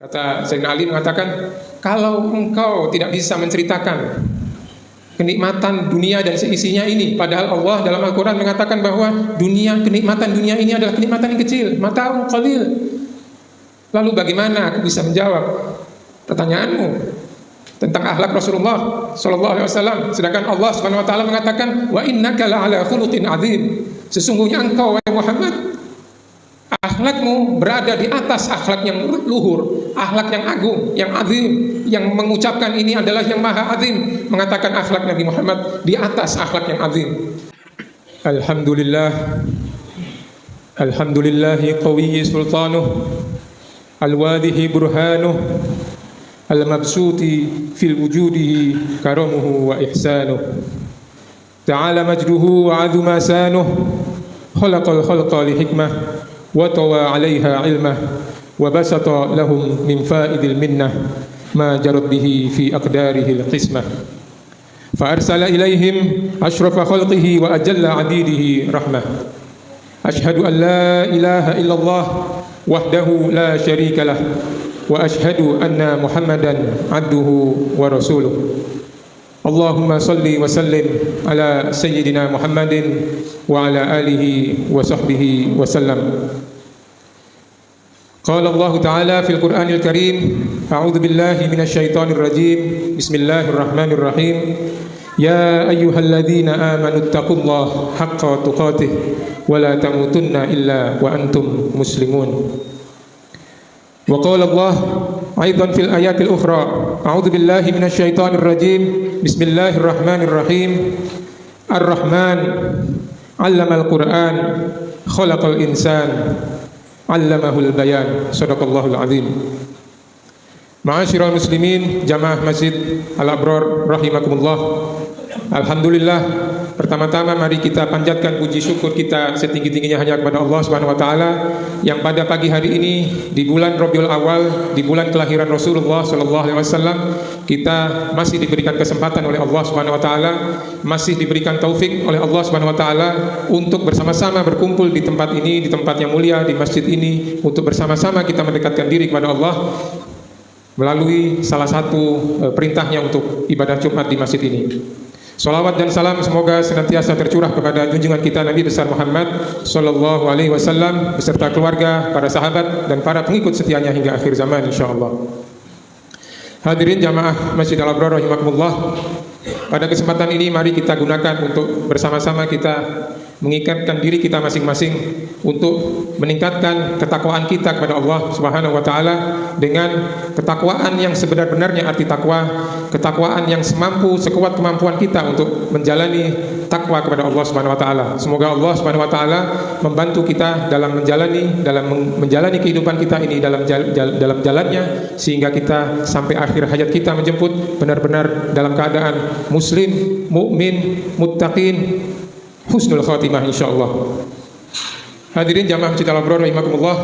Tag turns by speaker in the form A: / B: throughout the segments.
A: Kata Sayyidina Ali mengatakan, kalau engkau tidak bisa menceritakan kenikmatan dunia dan seisinya ini, padahal Allah dalam Al-Quran mengatakan bahwa kenikmatan dunia ini adalah kenikmatan yang kecil, mata'un qalil. Lalu bagaimana aku bisa menjawab pertanyaanmu tentang akhlak Rasulullah sallallahu alaihi wasallam, sedangkan Allah Subhanahu wa taala mengatakan, wa innaka la'ala khuluqin adzim. Sesungguhnya engkau wahai Muhammad, akhlakmu berada di atas akhlak yang luhur, akhlak yang agung, yang azim. Yang mengucapkan ini adalah yang maha azim, mengatakan akhlak Nabi Muhammad di atas akhlak yang azim. Alhamdulillah, alhamdulillahi qawiyyi sultanuh, al-wadihi burhanuh, al-mabsuti fil wujudihi karamuhu wa ihsanuh. Ta'ala majduhu wa azuma sanuh, khalaqal khalqa li hikmah wa tawa 'alaiha 'ilmah wa basata lahum min fa'idil minnah ma jarat bihi fi aqdarihi al-qismah. Fa arsala ilaihim ashrafa khalqihi wa ajalla 'adidihi rahmah. Ashhadu an la ilaha illallah wahdahu la syarika lah wa ashhadu anna Muhammadan 'abduhu wa rasuluh. Allahumma salli wa sallim ala sayyidina Muhammadin wa ala alihi wa sahbihi wa sallam. Qala Allah Ta'ala fil Qur'anil Karim, a'udzu billahi minasy syaithanir rajim. Bismillahirrahmanirrahim. Ya ayyuhalladzina amanu taqullaha haqqa tuqatih wa la tamutunna illa wa antum muslimun. Wa qala Allah aidan fil ayatil ukhra, a'udzu billahi minasy syaithanir rajim. Bismillahirrahmanirrahim. Ar-Rahman 'allamal Qur'an, khalaqal insan, 'allamahul bayan. Shadaqallahul azim. Ma'asyiral muslimin, jamaah Masjid Al-Abrar rahimakumullah. Alhamdulillah, pertama-tama mari kita panjatkan puji syukur kita setinggi-tingginya hanya kepada Allah Subhanahu wa taala yang pada pagi hari ini di bulan Rabiul Awal, di bulan kelahiran Rasulullah sallallahu alaihi wasallam, kita masih diberikan kesempatan oleh Allah Subhanahu wa taala, masih diberikan taufik oleh Allah Subhanahu wa taala untuk bersama-sama berkumpul di tempat ini, di tempat yang mulia, di masjid ini, untuk bersama-sama kita mendekatkan diri kepada Allah melalui salah satu perintahnya untuk ibadah Jumat di masjid ini. Salawat dan salam semoga senantiasa tercurah kepada junjungan kita Nabi besar Muhammad sallallahu alaihi wasallam beserta keluarga, para sahabat dan para pengikut setianya hingga akhir zaman insyaallah. Hadirin jamaah Masjid Al-Abrar rahimakumullah. Pada kesempatan ini mari kita gunakan untuk bersama-sama kita mengikatkan diri kita masing-masing untuk meningkatkan ketakwaan kita kepada Allah Subhanahu wa taala dengan ketakwaan yang sebenar-benarnya arti takwa, ketakwaan yang semampu sekuat kemampuan kita untuk menjalani takwa kepada Allah Subhanahu wa taala. Semoga Allah Subhanahu wa taala membantu kita dalam menjalani kehidupan kita ini dalam jalannya, sehingga kita sampai akhir hayat kita menjemput benar-benar dalam keadaan muslim, mukmin, muttaqin, husnul khatimah insyaallah. Hadirin jamaah Masjid Al-Abrar rahimakumullah.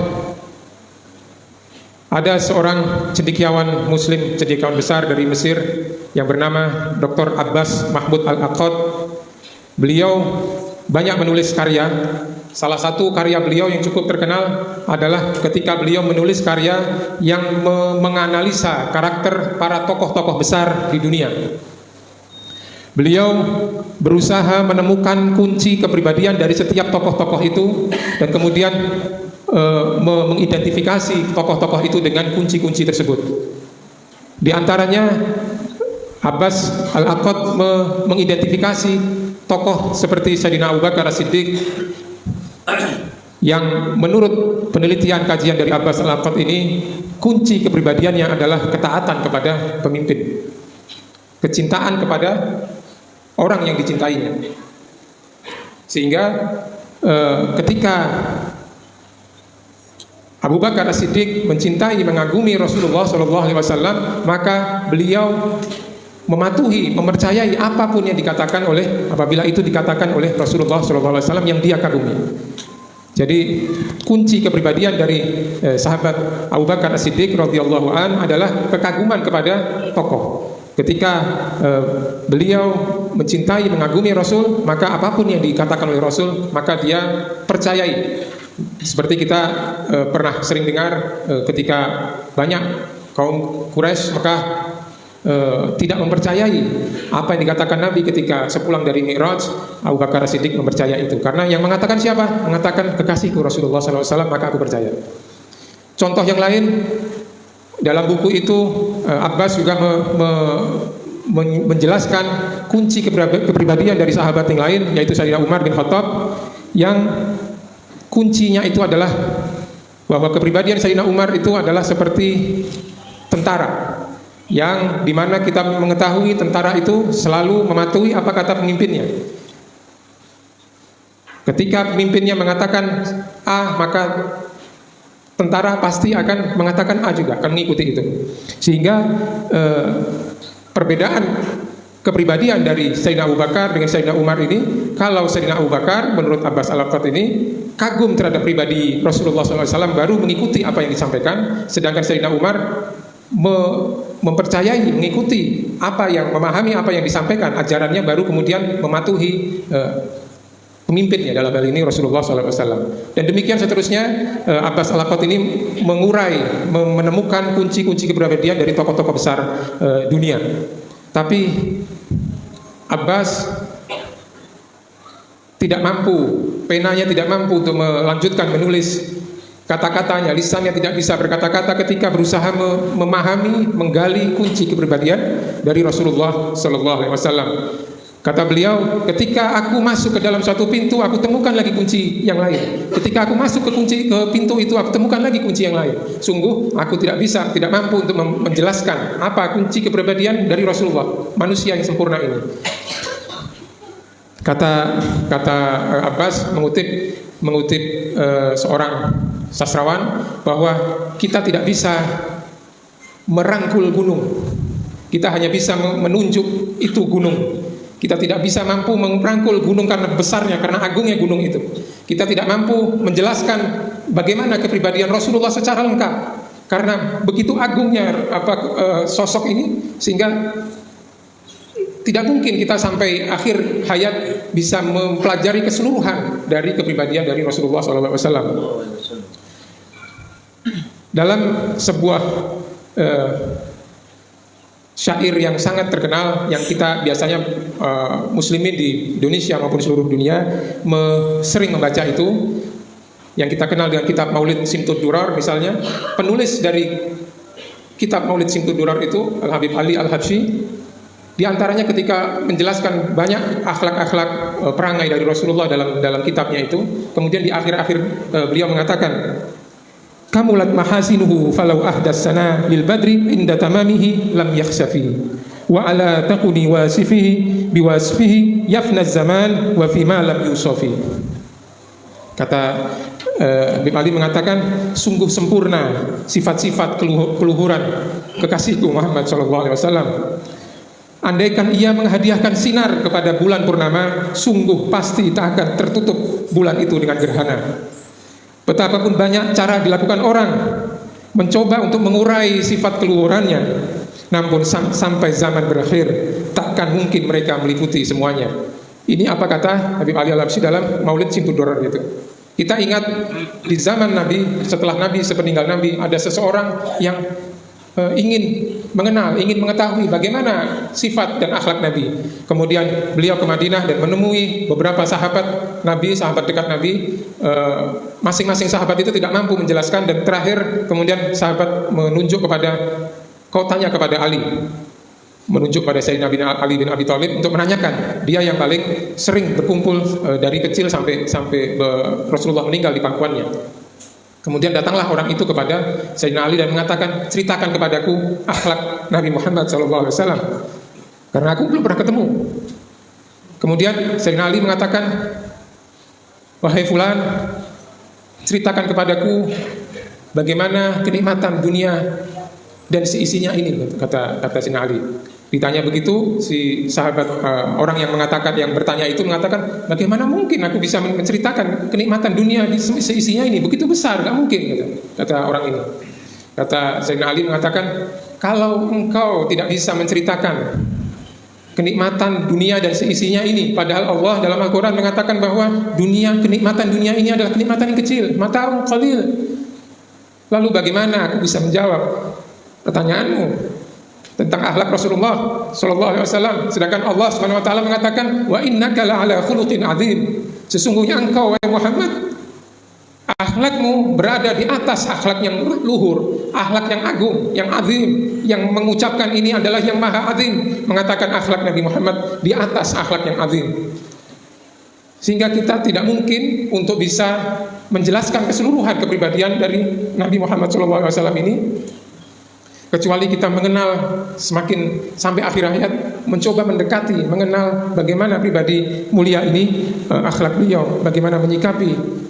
A: Ada seorang cendekiawan muslim, cendekiawan besar dari Mesir yang bernama Dr. Abbas Mahmud Al-Aqad. Beliau banyak menulis karya. Salah satu karya beliau yang cukup terkenal adalah ketika beliau menulis karya yang menganalisa karakter para tokoh-tokoh besar di dunia. Beliau berusaha menemukan kunci kepribadian dari setiap tokoh-tokoh itu dan kemudian mengidentifikasi tokoh-tokoh itu dengan kunci-kunci tersebut. Di antaranya Abbas Al-Aqad mengidentifikasi tokoh seperti Sayyidina Abu Bakar As-Siddiq yang menurut penelitian kajian dari Abbas Al-Aqad ini kunci kepribadiannya adalah ketaatan kepada pemimpin, kecintaan kepada orang yang dicintainya. Sehingga ketika Abu Bakar As-Siddiq mencintai, mengagumi Rasulullah SAW, maka beliau mematuhi, mempercayai apapun yang dikatakan apabila itu dikatakan oleh Rasulullah SAW yang dia kagumi. Jadi kunci kepribadian dari sahabat Abu Bakar As-Siddiq radhiyallahu an adalah kekaguman kepada tokoh. Ketika beliau mencintai, mengagumi Rasul, maka apapun yang dikatakan oleh Rasul, maka dia percayai. Seperti kita pernah sering dengar ketika banyak kaum Quraisy Mekah tidak mempercayai apa yang dikatakan Nabi ketika sepulang dari Mi'raj. Abu Bakar Siddiq mempercayai itu, karena yang mengatakan siapa? Mengatakan kekasihku Rasulullah SAW, maka aku percaya. Contoh yang lain, dalam buku itu Abbas juga menjelaskan kunci kepribadian dari sahabat yang lain, yaitu Sayyidina Umar bin Khattab, yang kuncinya itu adalah bahwa kepribadian Sayyidina Umar itu adalah seperti tentara, yang dimana kita mengetahui tentara itu selalu mematuhi apa kata pemimpinnya. Ketika pemimpinnya mengatakan A, maka tentara pasti akan mengatakan A juga, akan mengikuti itu. Sehingga perbedaan kepribadian dari Sayyidina Abu Bakar dengan Sayyidina Umar ini, kalau Sayyidina Abu Bakar menurut Abbas Al-Aqad ini kagum terhadap pribadi Rasulullah SAW, baru mengikuti apa yang disampaikan, sedangkan Sayyidina Umar mempercayai, mengikuti memahami apa yang disampaikan ajarannya, baru kemudian mematuhi pemimpinnya, dalam hal ini Rasulullah SAW. Dan demikian seterusnya. Abbas Al-Aqad ini mengurai, menemukan kunci-kunci kepribadian dari tokoh-tokoh besar dunia. Tapi Abbas tidak mampu, penanya tidak mampu untuk melanjutkan menulis kata-katanya, lisannya tidak bisa berkata-kata ketika berusaha memahami, menggali kunci kepribadian dari Rasulullah Sallallahu Alaihi Wasallam. Kata beliau, ketika aku masuk ke dalam suatu pintu, aku temukan lagi kunci yang lain. Ketika aku masuk ke pintu itu, aku temukan lagi kunci yang lain. Sungguh, aku tidak mampu untuk menjelaskan apa kunci kepribadian dari Rasulullah, manusia yang sempurna ini. Kata Abbas mengutip seorang sastrawan bahwa kita tidak bisa merangkul gunung, kita hanya bisa menunjuk itu gunung. Kita tidak bisa mampu merangkul gunung karena besarnya, karena agungnya gunung itu. Kita tidak mampu menjelaskan bagaimana kepribadian Rasulullah secara lengkap, karena begitu agungnya sosok ini, sehingga tidak mungkin kita sampai akhir hayat bisa mempelajari keseluruhan dari kepribadian dari Rasulullah SAW. Dalam sebuah syair yang sangat terkenal, yang kita biasanya muslimin di Indonesia maupun seluruh dunia sering membaca itu, yang kita kenal dengan kitab Maulid Simtud Durar misalnya. Penulis dari kitab Maulid Simtud Durar itu Al-Habib Ali Al-Habsyi, di antaranya ketika menjelaskan banyak akhlak-akhlak perangai dari Rasulullah dalam kitabnya itu, kemudian di akhir-akhir beliau mengatakan, kamulat mahasinuhu falau ahdas sana lil badri inda tamamihi lam yakhsafi wa ala taquni wasifihi biwasfihi yafna zaman wa fima lam yusofi. Kata Habib Ali mengatakan, sungguh sempurna sifat-sifat keluhuran kekasihku Muhammad SAW. Andaikan ia menghadiahkan sinar kepada bulan purnama, sungguh pasti tak akan tertutup bulan itu dengan gerhana. Betapapun banyak cara dilakukan orang mencoba untuk mengurai sifat keluhurannya, namun sampai zaman berakhir takkan mungkin mereka meliputi semuanya. Ini apa kata Habib Ali Al-Habsyi dalam Maulid Simtud Durar itu. Kita ingat di zaman Nabi, setelah Nabi, sepeninggal Nabi, ada seseorang yang ingin mengenal, ingin mengetahui bagaimana sifat dan akhlak Nabi. Kemudian beliau ke Madinah dan menemui beberapa sahabat Nabi, sahabat dekat Nabi. Masing-masing sahabat itu tidak mampu menjelaskan, dan terakhir kemudian sahabat menunjuk kepada, kau tanya kepada Ali, menunjuk pada Sayyidina Ali bin Abi Thalib untuk menanyakan. Dia yang paling sering berkumpul dari kecil sampai Rasulullah meninggal di pangkuannya. Kemudian datanglah orang itu kepada Sayyidina Ali dan mengatakan, ceritakan kepadaku akhlak Nabi Muhammad SAW, karena aku belum pernah ketemu. Kemudian Sayyidina Ali mengatakan, wahai fulan, ceritakan kepadaku bagaimana kenikmatan dunia dan seisinya ini, kata Sayyidina Ali. Ditanya begitu, si sahabat orang yang bertanya itu mengatakan, bagaimana mungkin aku bisa menceritakan kenikmatan dunia di seisinya ini, begitu besar, gak mungkin, kata orang ini. Kata Sayyidina Ali mengatakan, kalau engkau tidak bisa menceritakan kenikmatan dunia dan seisinya ini. Padahal Allah dalam Al-Quran mengatakan bahwa kenikmatan dunia ini adalah kenikmatan yang kecil, mata'un qalil. Lalu bagaimana aku bisa menjawab pertanyaanmu tentang akhlak Rasulullah sallallahu alaihi wasallam, sedangkan Allah Subhanahu wa taala mengatakan wa innaka la'ala khuluqin adzim. Sesungguhnya engkau wahai Muhammad, akhlakmu berada di atas akhlak yang luhur, akhlak yang agung, yang azim. Yang mengucapkan ini adalah yang maha azim, mengatakan akhlak Nabi Muhammad di atas akhlak yang azim. Sehingga kita tidak mungkin untuk bisa menjelaskan keseluruhan kepribadian dari Nabi Muhammad SAW ini, kecuali kita mengenal semakin sampai akhir hayat, mencoba mendekati, mengenal bagaimana pribadi mulia ini, akhlak beliau, bagaimana menyikapi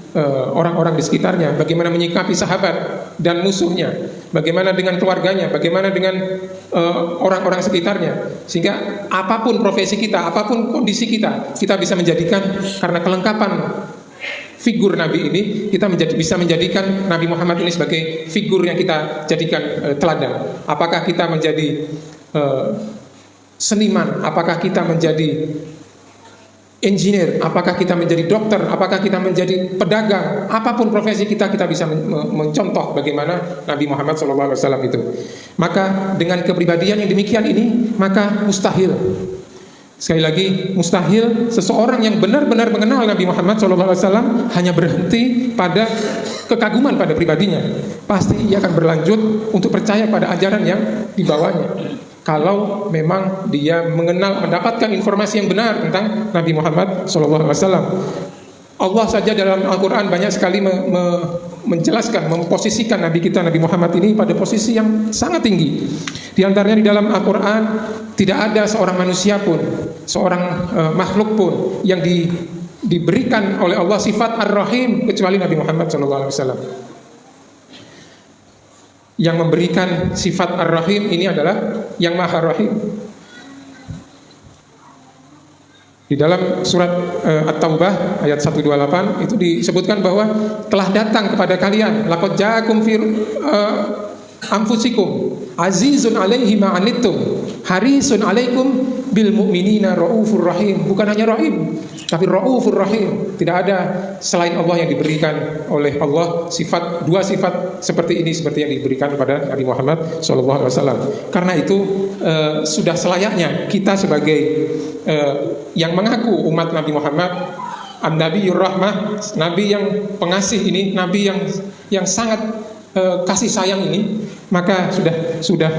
A: orang-orang di sekitarnya, bagaimana menyikapi sahabat dan musuhnya, bagaimana dengan keluarganya, bagaimana dengan orang-orang sekitarnya, sehingga apapun profesi kita, apapun kondisi kita, kita bisa menjadikan, karena kelengkapan figur Nabi ini, kita bisa menjadikan Nabi Muhammad ini sebagai figur yang kita jadikan teladan. Apakah kita menjadi seniman, apakah kita menjadi engineer, apakah kita menjadi dokter, apakah kita menjadi pedagang, apapun profesi kita, kita bisa mencontoh bagaimana Nabi Muhammad SAW itu. Maka dengan kepribadian yang demikian ini, maka mustahil, sekali lagi mustahil seseorang yang benar-benar mengenal Nabi Muhammad SAW hanya berhenti pada kekaguman pada pribadinya. Pasti ia akan berlanjut untuk percaya pada ajaran yang dibawanya, kalau memang dia mengenal, mendapatkan informasi yang benar tentang Nabi Muhammad SAW. Allah saja dalam Al-Quran banyak sekali menjelaskan, memposisikan Nabi kita, Nabi Muhammad ini pada posisi yang sangat tinggi. Di antaranya di dalam Al-Quran tidak ada seorang manusia pun, seorang makhluk pun yang diberikan oleh Allah sifat Ar-Rahim kecuali Nabi Muhammad SAW. Yang memberikan sifat Ar-Rahim ini adalah yang Maha Rahim. Di dalam surat At-Taubah ayat 128 itu disebutkan bahwa telah datang kepada kalian, laqad ja'akum fi anfusikum azizun 'alaihi ma 'anittum harisun 'alaikum bil mu'minina raufur rahim. Bukan hanya rahim, tapi raufur rahim. Tidak ada selain Allah yang diberikan oleh Allah dua sifat seperti ini, seperti yang diberikan kepada Nabi Muhammad SAW. Karena itu sudah selayaknya kita sebagai yang mengaku umat Nabi Muhammad, An-Nabiyur Rahmah, Nabi yang pengasih ini, Nabi yang sangat kasih sayang ini, maka sudah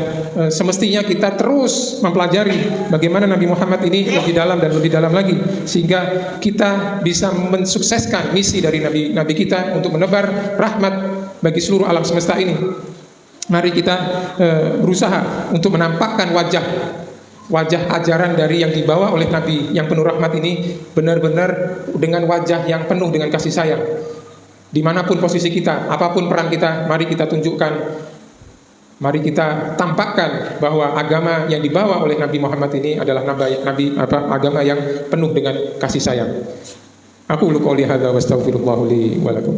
A: semestinya kita terus mempelajari bagaimana Nabi Muhammad ini lebih dalam dan lebih dalam lagi, sehingga kita bisa mensukseskan misi dari Nabi kita untuk menebar rahmat bagi seluruh alam semesta ini. Mari kita berusaha untuk menampakkan wajah ajaran dari yang dibawa oleh Nabi yang penuh rahmat ini benar-benar dengan wajah yang penuh dengan kasih sayang. Dimanapun posisi kita, apapun peran kita, mari kita tunjukkan, mari kita tampakkan bahwa agama yang dibawa oleh Nabi Muhammad ini adalah agama yang penuh dengan kasih sayang. Aku ulu qouli hadza wa astaghfirullah li wa lakum.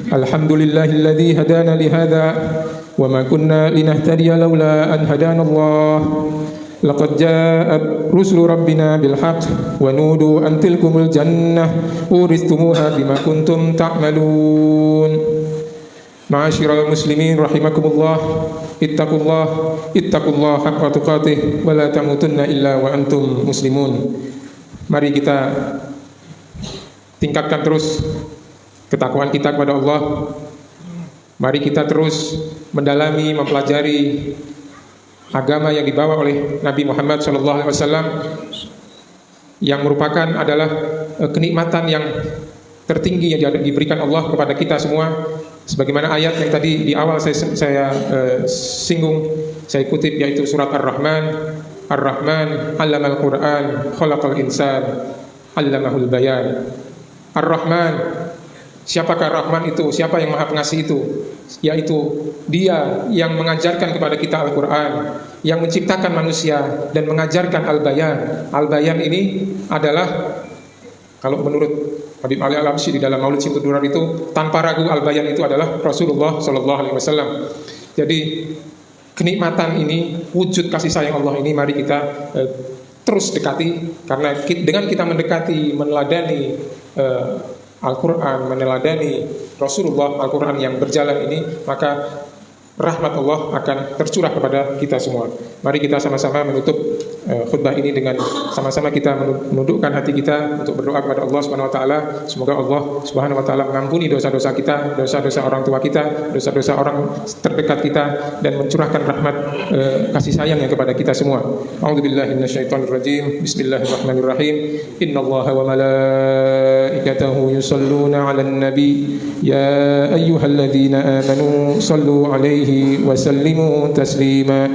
A: Alhamdulillahilladzi hadana li hadza wa ma kunna linahtadiya laula an hadana Allah. Laqad ja'at rusulu rabbina bil haqq wa nudu an tilkumul jannah uristumuha bima kuntum ta'malun. Ma'asyiral muslimin rahimakumullah, ittaqullah haqqa tuqatih wa la tamutunna illa wa antum muslimun. Mari kita tingkatkan terus ketakwaan kita kepada Allah. Mari kita terus mendalami, mempelajari agama yang dibawa oleh Nabi Muhammad SAW, yang merupakan adalah kenikmatan yang tertinggi yang diberikan Allah kepada kita semua. Sebagaimana ayat yang tadi di awal saya singgung, saya kutip, yaitu surat Ar-Rahman. Ar-Rahman 'allamal Qur'an, khalaqal insan, 'allamahul bayan. Ar-Rahman, siapakah Rahman itu? Siapa yang Maha Pengasih itu? Yaitu Dia yang mengajarkan kepada kita Al-Quran, yang menciptakan manusia dan mengajarkan Al-Bayan. Al-Bayan ini adalah Kalau menurut Habib Ali Al-Habsyi di dalam Maulid Simtud Durar itu, tanpa ragu Al-Bayan itu adalah Rasulullah Sallallahu Alaihi Wasallam. Jadi kenikmatan ini, wujud kasih sayang Allah ini, mari kita terus dekati. Karena dengan kita mendekati, meneladani Al-Quran, meneladani Rasulullah Al-Quran yang berjalan ini, maka rahmat Allah akan tercurah kepada kita semua. Mari kita sama-sama menutup khutbah ini dengan sama-sama kita menundukkan hati kita untuk berdoa kepada Allah Subhanahu wa taala. Semoga Allah Subhanahu wa taala mengampuni dosa-dosa kita, dosa-dosa orang tua kita, dosa-dosa orang terdekat kita, dan mencurahkan rahmat kasih sayangnya kepada kita semua. A'udzubillahi minasyaitonirrajim. Bismillahirrahmanirrahim. Innallaha wa malaikatahu yusholluna 'alan nabi ya ayyuhalladzina amanu shallu 'alaihi wa sallimu taslima.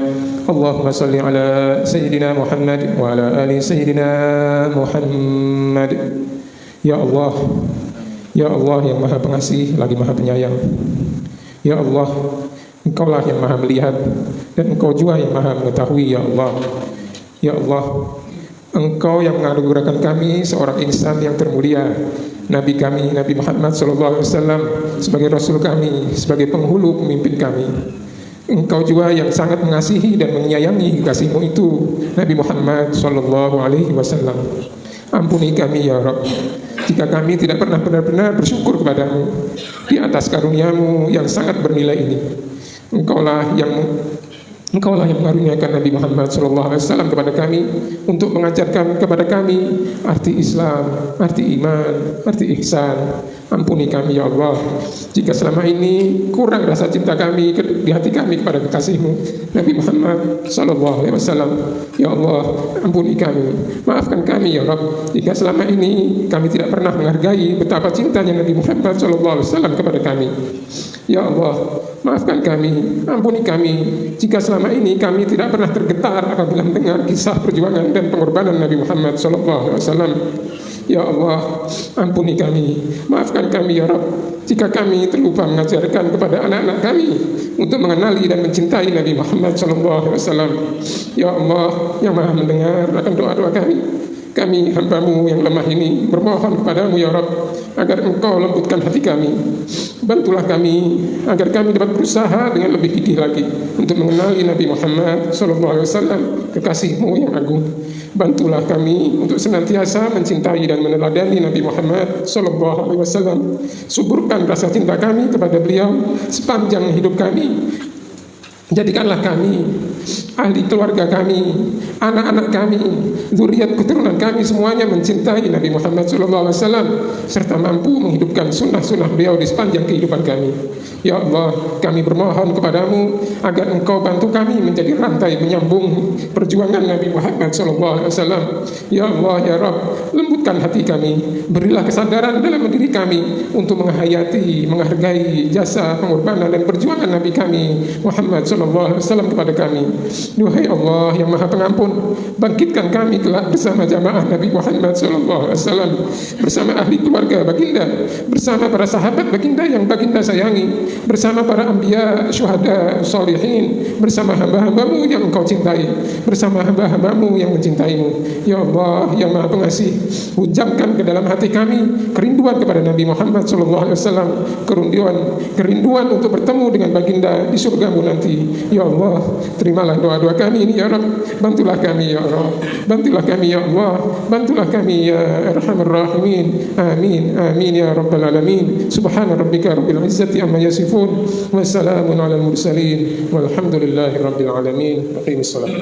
A: Allahumma salli ala Sayyidina Muhammad wa ala ali Sayyidina Muhammad. Ya Allah, Ya Allah yang maha pengasih lagi maha penyayang. Ya Allah, Engkaulah yang maha melihat dan Engkau juga yang maha mengetahui. Ya Allah, Ya Allah, Engkau yang menganugerahkan kami seorang insan yang termulia, Nabi kami, Nabi Muhammad SAW sebagai Rasul kami, sebagai penghulu pemimpin kami. Engkau juga yang sangat mengasihi dan menyayangi kasih-Mu itu, Nabi Muhammad SAW. Ampuni kami ya Rabb, jika kami tidak pernah benar-benar bersyukur kepadamu di atas karunia-Mu yang sangat bernilai ini. Engkaulah yang mengaruniakan Nabi Muhammad SAW kepada kami untuk mengajarkan kepada kami arti Islam, arti iman, arti ihsan. Ampuni kami ya Allah, jika selama ini kurang rasa cinta kami di hati kami kepada kekasih-Mu Nabi Muhammad SAW. Ya Allah, ampuni kami, maafkan kami ya Rabb, jika selama ini kami tidak pernah menghargai betapa cintanya Nabi Muhammad SAW kepada kami. Ya Allah, maafkan kami, ampuni kami jika selama ini kami tidak pernah tergetar apabila mendengar kisah perjuangan dan pengorbanan Nabi Muhammad SAW. Ya Allah, ampuni kami, maafkan kami ya Rabb, jika kami terlupa mengajarkan kepada anak-anak kami untuk mengenali dan mencintai Nabi Muhammad SAW. Ya Allah yang maha mendengar akan doa-doa kami hamba-Mu yang lemah ini bermohon kepadamu ya Rabb, agar Engkau lembutkan hati kami. Bantulah kami agar kami dapat berusaha dengan lebih gigih lagi untuk mengenali Nabi Muhammad SAW, kekasih-Mu yang agung. Bantulah kami untuk senantiasa mencintai dan meneladani Nabi Muhammad SAW. Suburkan rasa cinta kami kepada beliau sepanjang hidup kami. Jadikanlah kami, ahli keluarga kami, anak-anak kami, zuriat keturunan kami semuanya mencintai Nabi Muhammad SAW serta mampu menghidupkan sunnah-sunnah beliau di sepanjang kehidupan kami. Ya Allah, kami bermohon kepadamu agar Engkau bantu kami menjadi rantai menyambung perjuangan Nabi Muhammad SAW. Ya Allah, ya Rabb, lembutkan hati kami, berilah kesadaran dalam diri kami untuk menghayati, menghargai jasa pengorbanan dan perjuangan Nabi kami Muhammad SAW kepada kami. Duhai Allah yang maha pengampun, bangkitkan kami kelak bersama jamaah Nabi Muhammad SAW, bersama ahli keluarga baginda, bersama para sahabat baginda yang baginda sayangi, bersama para anbiya, syuhada, sholihin, bersama hamba-hamba-Mu yang Engkau cintai, bersama hamba-hamba-Mu yang mencintaimu. Ya Allah yang maha pengasih, hujamkan ke dalam hati kami kerinduan kepada Nabi Muhammad SAW, kerinduan untuk bertemu dengan baginda di surga-Mu nanti. Ya Allah, terimalah doa-doa kami ini ya Rabb. Bantulah kami ya Rabb, bantulah kami ya Allah, bantulah kami ya Arhamar Rahimin. Amin, amin ya Rabbal Alamin. Subhana rabbika rabbil izzati amma yasifun, wa salamun alal mursalin, walhamdulillahi rabbil alamin. Aqimis salat.